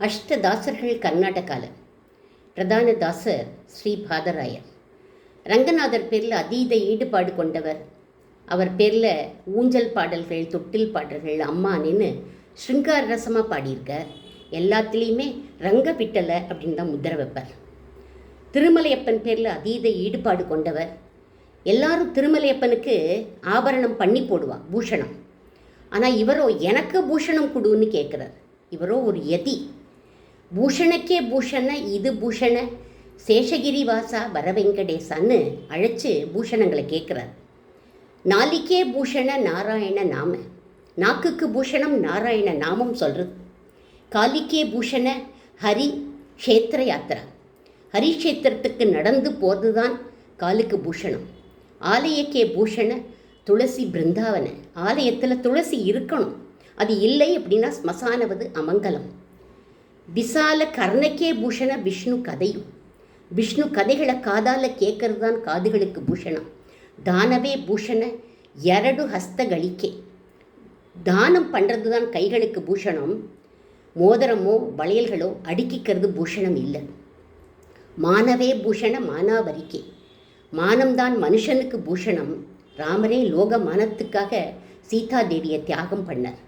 அஷ்டதாசர்கள் கர்நாடகாவில் பிரதான தாசர் ஸ்ரீபாதராயர். ரங்கநாதர் பேரில் அதீத ஈடுபாடு கொண்டவர். அவர் பேரில் ஊஞ்சல் பாடல்கள், தொட்டில் பாடல்கள், அம்மானின்னு ஸ்ருங்கார ரசமாக பாடியிருக்கார். எல்லாத்துலேயுமே ரங்க விட்டலை அப்படின்னு தான் முத்திரை வைப்பார். திருமலையப்பன் பேரில் அதீத ஈடுபாடு கொண்டவர். எல்லாரும் திருமலையப்பனுக்கு ஆபரணம் பண்ணி போடுவா, பூஷணம். ஆனால் இவரோ எனக்கு பூஷணம் கொடுன்னு கேட்குறார். இவரோ ஒரு யதி. பூஷணக்கே பூஷண இது பூஷண சேஷகிரி வாசா வரவெங்கடேசான்னு அழைச்சி பூஷணங்களை கேட்குறார். நாளிக்கே பூஷண நாராயண நாம, நாக்குக்கு பூஷணம் நாராயண நாமம் சொல்கிறது. காலிக்கே பூஷண ஹரி க்ஷேத்திர யாத்திரா, ஹரிக்ஷேத்திரத்துக்கு நடந்து போகிறது தான் காலுக்கு பூஷணம். ஆலயக்கே பூஷண துளசி பிருந்தாவன, ஆலயத்தில் துளசி இருக்கணும், அது இல்லை அப்படின்னா ஸ்மசானவது அமங்கலம். விசால கர்ணக்கே பூஷண விஷ்ணு கதையும், விஷ்ணு கதைகளை காதால் கேட்கறது தான் காதுகளுக்கு பூஷணம். தானவே பூஷண எரடு ஹஸ்தகளிக்கே, தானம் பண்ணுறது தான் கைகளுக்கு பூஷணம். மோதிரமோ வளையல்களோ அடுக்கிக்கிறது பூஷணம் இல்லை. மானவே பூஷண மானாவரிக்கே, மானம்தான் மனுஷனுக்கு பூஷணம். ராமரே லோக மானத்துக்காக சீதாதேவியை தியாகம் பண்ணார்.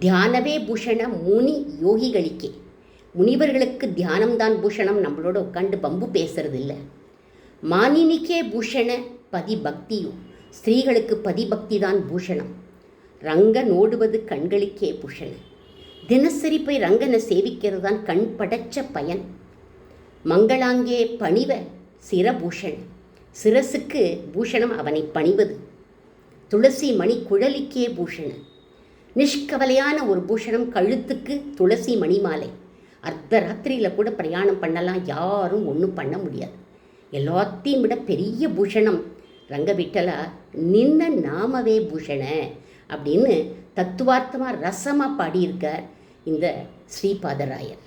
தியானவே பூஷண முனி யோகிகளுக்கே, முனிவர்களுக்கு தியானம்தான் பூஷணம், நம்மளோட உட்காந்து பம்பு பேசுறது இல்லை. மானினிக்கே பூஷண பதி பக்தியும், ஸ்திரீகளுக்கு பதிபக்தி தான் பூஷணம். ரங்க நோடுவது கண்களுக்கே பூஷணம், தினசரி போய் ரங்கனை சேவிக்கிறது தான் கண் படைச்ச பயன். மங்களாங்கே பணிவ சிரபூஷண, சிரசுக்கு பூஷணம் அவனை பணிவது. துளசி மணி குழலிக்கே பூஷண, நிஷ்கவலையான ஒரு பூஷணம் கழுத்துக்கு துளசி மணி மாலை. அர்த்த ராத்திரியில் கூட பிரயாணம் பண்ணலாம், யாரும் ஒன்றும் பண்ண முடியாது. எல்லாத்தையும் விட பெரிய பூஷணம் ரங்கவிட்டலா நின்ன நாமவே பூஷண அப்படின்னு தத்துவார்த்தமாக ரசமாக பாடியிருக்கார் இந்த ஸ்ரீபாதராயர்.